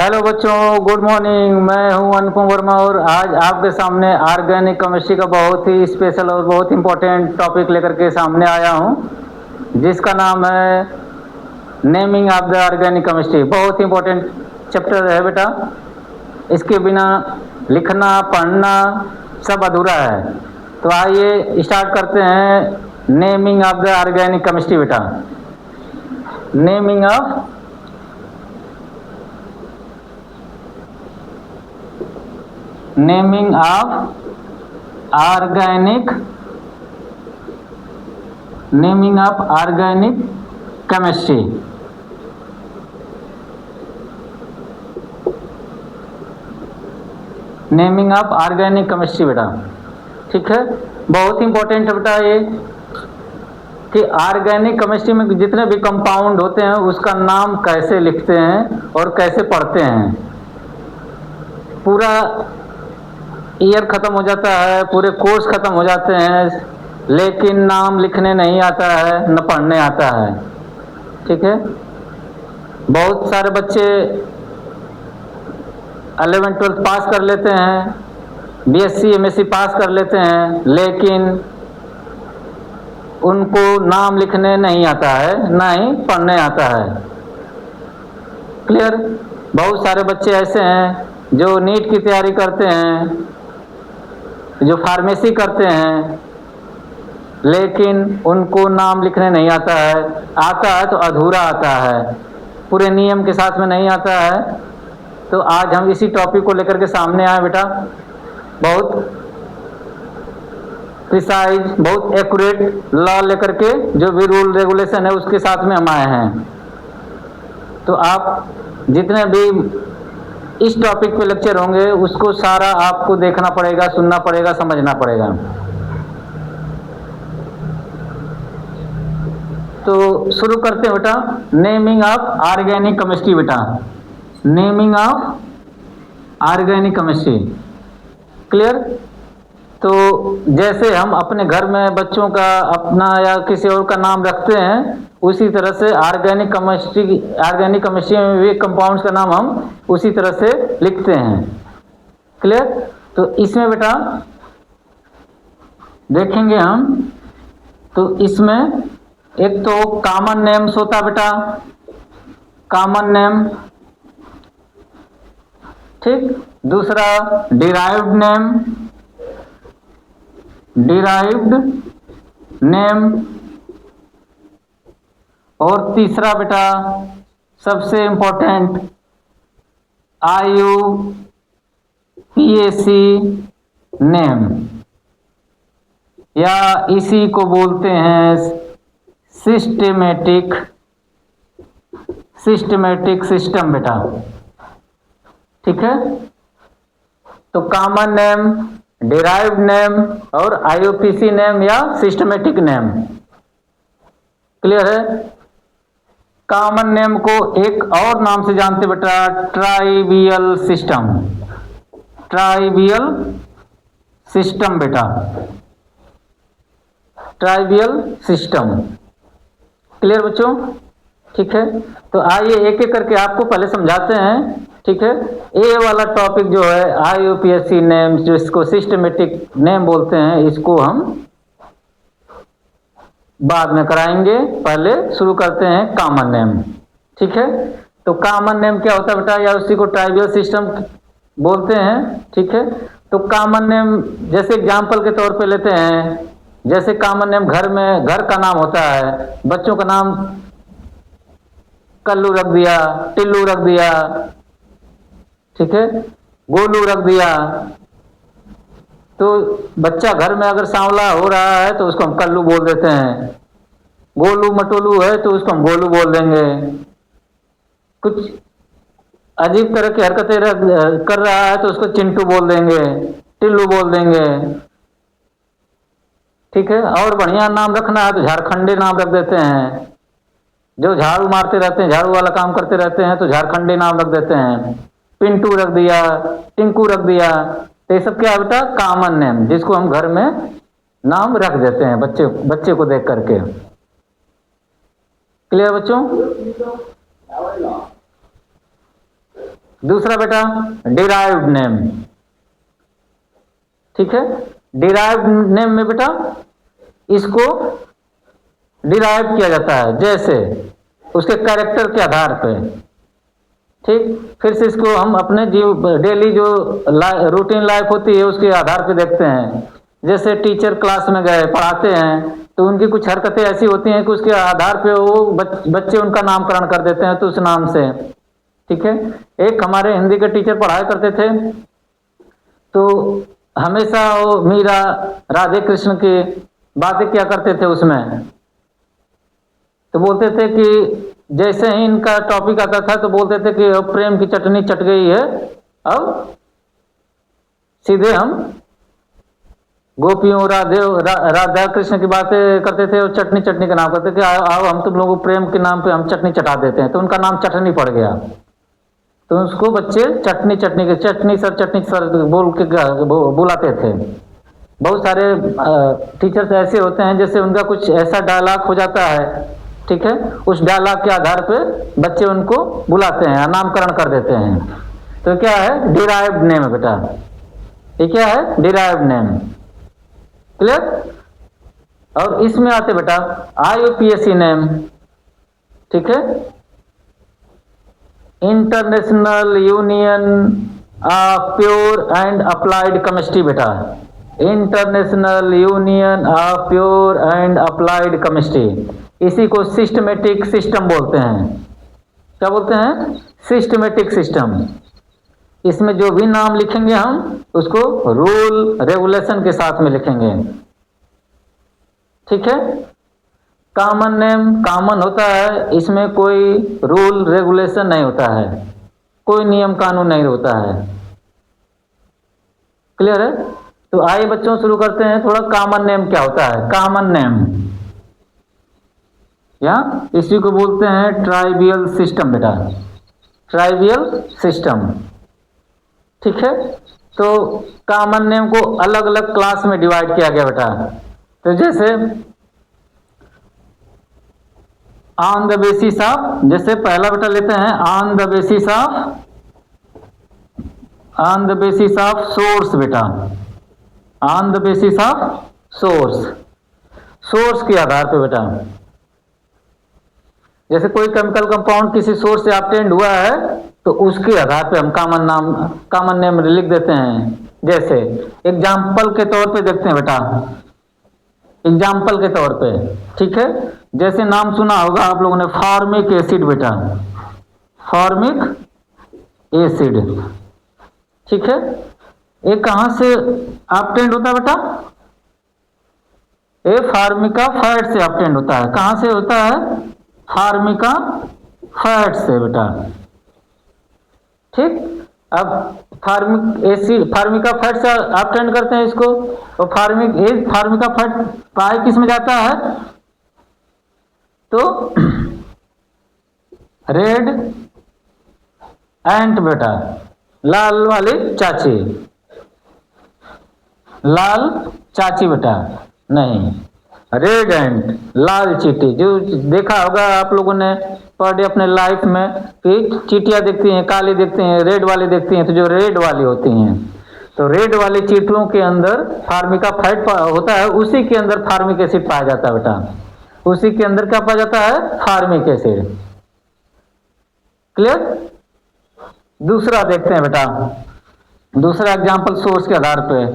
Hello बच्चों, good morning. मैं हूं अनुपम वर्मा और आज आपके सामने ऑर्गेनिक केमिस्ट्री का बहुत ही स्पेशल और बहुत इंपॉर्टेंट टॉपिक लेकर के सामने आया हूं, जिसका नाम है naming of the organic chemistry. बहुत इंपॉर्टेंट चैप्टर है बेटा, इसके बिना लिखना पढ़ना सब अधूरा है। तो आइए स्टार्ट करते हैं naming of the organic chemistry बेटा। Naming of naming of organic chemistry. Naming of organic chemistry बेटा, ठीक है। बहुत इंपॉर्टेंट है बेटा ये कि ऑर्गेनिक केमिस्ट्री में जितने भी कंपाउंड होते हैं उसका नाम कैसे लिखते हैं और कैसे पढ़ते हैं। पूरा ईयर खत्म हो जाता है, पूरे कोर्स खत्म हो जाते हैं, लेकिन नाम लिखने नहीं आता है न पढ़ने आता है, ठीक है। बहुत सारे बच्चे 11th-12th पास कर लेते हैं, बीएससी एमएससी पास कर लेते हैं, लेकिन उनको नाम लिखने नहीं आता है, ना ही पढ़ने आता है। क्लियर। बहुत सारे बच्चे ऐसे हैं जो नीट की तैयारी करते हैं, जो फार्मेसी करते हैं, लेकिन उनको नाम लिखने नहीं आता है। आता है तो अधूरा आता है, पूरे नियम के साथ में नहीं आता है। तो आज हम इसी टॉपिक को लेकर के सामने आए बेटा। बहुत प्रिसाइज, बहुत एक्यूरेट लॉ लेकर के, जो भी रूल रेगुलेशन है उसके साथ में हम आए हैं। तो आप जितने भी इस टॉपिक पे लेक्चर होंगे उसको सारा आपको देखना पड़ेगा, सुनना पड़ेगा, समझना पड़ेगा। तो शुरू करते हैं बेटा नेमिंग ऑफ ऑर्गेनिक केमिस्ट्री बेटा। Naming of organic chemistry, clear. तो जैसे हम अपने घर में बच्चों का अपना या किसी और का नाम रखते हैं, उसी तरह से ऑर्गेनिक केमिस्ट्री में भी कंपाउंड्स का नाम हम उसी तरह से लिखते हैं, क्लियर। तो इसमें बेटा देखेंगे हम, तो इसमें एक तो कॉमन नेम्स होता बेटा, कॉमन नेम, ठीक। दूसरा डिराइव्ड नेम, और तीसरा बेटा सबसे इंपॉर्टेंट IUPAC नेम, या इसी को बोलते हैं सिस्टमेटिक सिस्टम बेटा, ठीक है। तो कॉमन नेम, डिराइव्ड नेम और IUPAC नेम या सिस्टमेटिक नेम, क्लियर है। कॉमन नेम को एक और नाम से जानते बेटा, ट्राइवियल सिस्टम बेटा, ट्राइवियल सिस्टम, क्लियर बच्चों, ठीक है। तो आइए एक एक करके आपको पहले समझाते हैं, ठीक है। ए वाला टॉपिक जो है IUPAC नेम, जो इसको सिस्टमेटिक नेम बोलते हैं, इसको हम बाद में कराएंगे। पहले शुरू करते हैं कॉमन नेम, ठीक है। तो कॉमन नेम क्या होता है बेटा, या उसी को ट्राइवियल सिस्टम बोलते हैं, ठीक है। तो कॉमन नेम जैसे एग्जाम्पल के तौर पे लेते हैं, जैसे कॉमन नेम घर में, घर का नाम होता है, बच्चों का नाम कल्लू रख दिया, टिल्लू रख दिया, ठीक है, गोलू रख दिया। तो बच्चा घर में अगर सांवला हो रहा है तो उसको हम कल्लू बोल देते हैं, गोलू मटोलू है तो उसको हम गोलू बोल देंगे। कुछ अजीब तरह की हरकतें कर रहा है तो उसको चिंटू बोल देंगे, टिल्लू बोल देंगे, ठीक है। और बढ़िया नाम रखना है तो झारखंडी नाम रख देते हैं। जो झाड़ू मारते रहते हैं, झाड़ू वाला काम करते रहते हैं, तो झारखंडी नाम रख देते हैं, पिंटू रख दिया, टिंकू रख दिया। तो ये सब क्या है बेटा, कॉमन नेम, जिसको हम घर में नाम रख देते हैं बच्चे को देख करके, क्लियर बच्चों। दूसरा बेटा डिराइव्ड नेम, ठीक है। डिराइव्ड नेम में बेटा इसको डिराइव किया जाता है, जैसे उसके कैरेक्टर के आधार पे, ठीक। फिर से इसको हम अपने डेली जो रूटीन लाइफ होती है उसके आधार पे देखते हैं। जैसे टीचर क्लास में गए पढ़ाते हैं तो उनकी कुछ हरकतें ऐसी होती हैं कि उसके आधार पे वो बच्चे उनका नामकरण कर देते हैं तो उस नाम से, ठीक है। एक हमारे हिंदी के टीचर पढ़ाया करते थे तो हमेशा वो मीरा राधे कृष्ण की बातें क्या करते थे उसमें, तो बोलते थे कि जैसे ही इनका टॉपिक आता था तो बोलते थे कि अब प्रेम की चटनी चट गई है, अब सीधे हम गोपियों राधा कृष्ण की बातें करते थे और चटनी चटनी का नाम करते थे, आओ हम तुम लोगों को प्रेम के नाम पे हम चटनी चटा देते हैं, तो उनका नाम चटनी पड़ गया। तो उसको बच्चे चटनी चटनी सर बोल के बुलाते थे। बहुत सारे टीचर्स ऐसे होते हैं जैसे उनका कुछ ऐसा डायलॉग हो जाता है, ठीक है, उस डायलॉग के आधार पे बच्चे उनको बुलाते हैं, नामकरण कर देते हैं। तो क्या है, डिराइव्ड नेम है बेटा, ये क्या है, डिराइव्ड नेम, क्लियर। और इसमें आते बेटा IUPAC नेम, ठीक है, international union of pure and applied chemistry बेटा, international union of pure and applied chemistry, इसी को सिस्टमेटिक सिस्टम बोलते हैं। क्या बोलते हैं, सिस्टमेटिक सिस्टम। इसमें जो भी नाम लिखेंगे हम उसको रूल रेगुलेशन के साथ में लिखेंगे, ठीक है। कॉमन नेम कॉमन होता है, इसमें कोई रूल रेगुलेशन नहीं होता है, कोई नियम कानून नहीं होता है, क्लियर है। तो आइए बच्चों शुरू करते हैं, थोड़ा कॉमन नेम क्या होता है। कॉमन नेम या इसी को बोलते हैं ट्राइवियल सिस्टम बेटा, ट्राइवियल सिस्टम, ठीक है। तो कॉमन नेम को अलग अलग क्लास में डिवाइड किया गया बेटा। तो जैसे ऑन द बेसिस ऑफ, जैसे पहला बेटा लेते हैं on the basis of source बेटा, on the basis of source, source के आधार पे बेटा। जैसे कोई केमिकल कंपाउंड किसी सोर्स से ऑब्टेन्ड हुआ है तो उसके आधार पे हम कॉमन नेम लिख देते हैं। जैसे एग्जाम्पल के तौर पे देखते हैं बेटा, एग्जाम्पल के तौर पे, ठीक है। जैसे नाम सुना होगा आप लोगों ने फॉर्मिक एसिड बेटा, फॉर्मिक एसिड, ठीक है। ये कहां से ऑब्टेन्ड होता है बेटा, ये फार्मिका फैट से ऑब्टेन्ड होता है। कहां से होता है, फार्मिका फैट से बेटा, ठीक। अब फार्मिक एसिड फार्मिका फैट से ऑब्टेन करते हैं इसको, और फार्मिका फैट पाए किस में जाता है, तो रेड एंट बेटा, लाल वाली चाची, लाल चाची बेटा नहीं, रेड एंट लाल चींटी। जो देखा होगा आप लोगों ने पर डे अपने लाइफ में कि चींटियां दिखती हैं, काली दिखती हैं, रेड वाली दिखती हैं, तो जो रेड वाली होती हैं, तो रेड वाली चींटियों के अंदर फार्मिका फैट होता है, उसी के अंदर फार्मिक एसिड पाया जाता है बेटा, उसी के अंदर क्या पाया जाता है, फार्मिक एसिड, क्लियर। दूसरा देखते हैं बेटा, दूसरा एग्जांपल सोर्स के आधार पे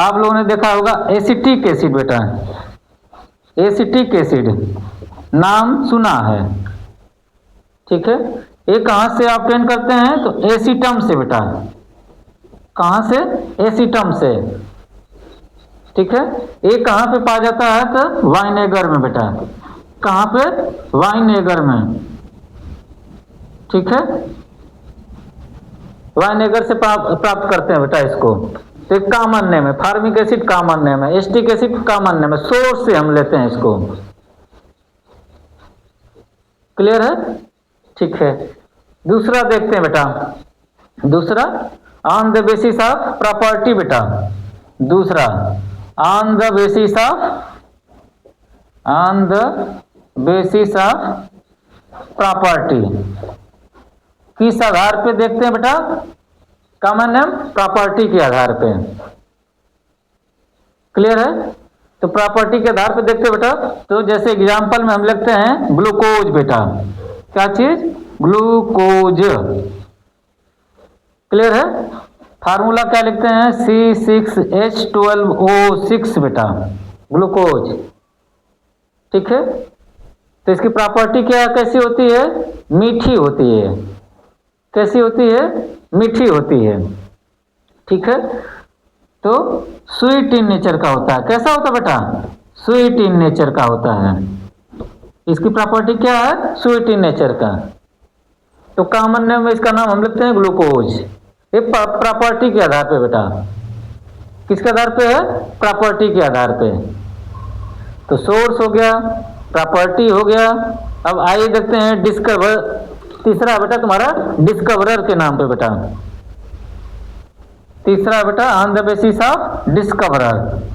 आप लोगों ने देखा होगा एसिटिक एसिड बेटा, एसिटिक एसिड नाम सुना है, ठीक है। ये कहां से ऑब्टेन करते हैं, तो एसिटम से बेटा, कहां से, एसिटम से, ठीक है। ये कहां पे पाया जाता है, तो वाइनेगर में बेटा, कहां पे, वाइनेगर में, ठीक है। वाइनेगर से प्राप्त करते हैं बेटा इसको। तो एक कॉमन नेम है, फार्मिक एसिड कॉमन नेम है, एसिटिक एसिड कॉमन नेम है, सोर्स से हम लेते हैं इसको, क्लियर है, ठीक है। दूसरा देखते हैं बेटा, दूसरा on the basis of property बेटा, दूसरा on the basis of property, किस आधार पे देखते हैं बेटा? कॉमन नेम प्रॉपर्टी के आधार पे। क्लियर है? तो प्रॉपर्टी के आधार पे देखते हैं बेटा। तो जैसे एग्जांपल में हम लिखते हैं ग्लूकोज बेटा। क्या चीज? ग्लूकोज। क्लियर है? फार्मूला क्या लिखते हैं? C6H12O6 बेटा, ग्लूकोज। ठीक है? तो इसकी प्रॉपर्टी क्या कैसी होती है? मीठी होती है। कैसी होती है? मीठी होती है। ठीक है? तो स्वीट इन नेचर का होता है। कैसा होता है बेटा? स्वीट इन नेचर का होता है। इसकी प्रॉपर्टी क्या है? स्वीट इन नेचर का। तो कॉमन नेम में इसका नाम हम लिखते हैं ग्लूकोज। ये प्रॉपर्टी के आधार पे बेटा। किसके आधार पे है? प्रॉपर्टी के आधार पे। तो सोर्स हो गया, प्रॉपर्टी हो गया। अब आइए देखते हैं डिस्कवर। तीसरा बेटा तुम्हारा डिस्कवरर के नाम पे बेटा। तीसरा बेटा on the basis of discoverer.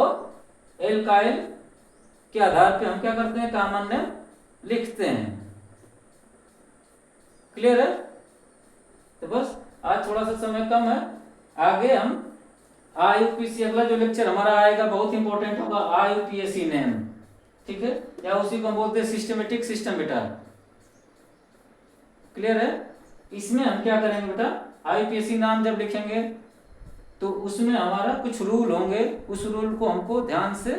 और एल्काइल के आधार पे हम क्या करते हैं, कॉमन नेम लिखते हैं। क्लियर है? तो बस आज थोड़ा सा समय कम है, आगे हम IUPAC अगला जो लेक्चर हमारा आएगा बहुत इंपॉर्टेंट होगा, IUPAC नेम, ठीक है, या उसी को हम बोलते हैं सिस्टमेटिक सिस्टम बेटा। क्लियर है? इसमें हम क्या करेंगे बेटा, IUPAC नाम जब लिखेंगे तो उसमें हमारा कुछ रूल होंगे, उस रूल को हमको ध्यान से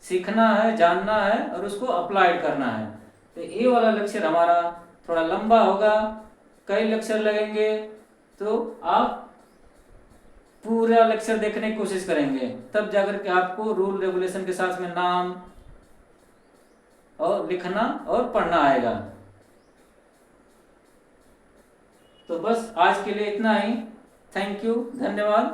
सीखना है, जानना है और उसको अप्लाइड करना है। तो ये वाला लेक्चर हमारा थोड़ा लंबा होगा, कई लेक्चर लगेंगे, तो आप पूरा लेक्चर देखने की कोशिश करेंगे, तब जाकर के आपको रूल रेगुलेशन के साथ में नाम और लिखना और पढ़ना आएगा। तो बस आज के लिए इतना ही, थैंक यू, धन्यवाद।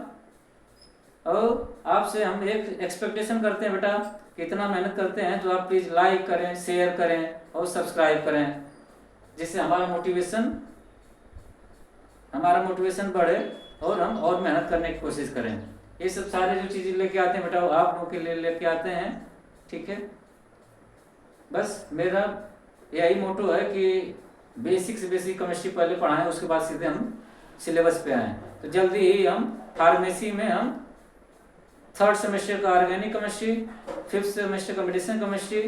और आपसे हम एक एक्सपेक्टेशन करते हैं बेटा, कितना मेहनत करते हैं, तो आप प्लीज़ लाइक करें, शेयर करें और सब्सक्राइब करें, जिससे हमारा मोटिवेशन बढ़े और हम और मेहनत करने की कोशिश करें। ये सब सारे जो चीज़ें लेके आते हैं बेटा, वो आप लोगों के लिए लेके आते हैं, ठीक है। बस मेरा यही मोटो है कि बेसिक से बेसिक केमिस्ट्री पहले पढ़ाएं, उसके बाद सीधे हम सिलेबस पे आएँ। तो जल्दी ही हम फार्मेसी में हम 3rd सेमेस्टर का ऑर्गेनिक केमिस्ट्री, 5th सेमेस्टर का मेडिसिन केमिस्ट्री,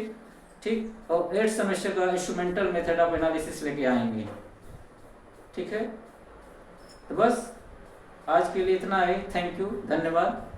ठीक, और 8th सेमेस्टर का इंस्ट्रूमेंटल मेथड ऑफ एनालिसिस लेके आएंगे, ठीक है। तो बस आज के लिए इतना ही, थैंक यू, धन्यवाद।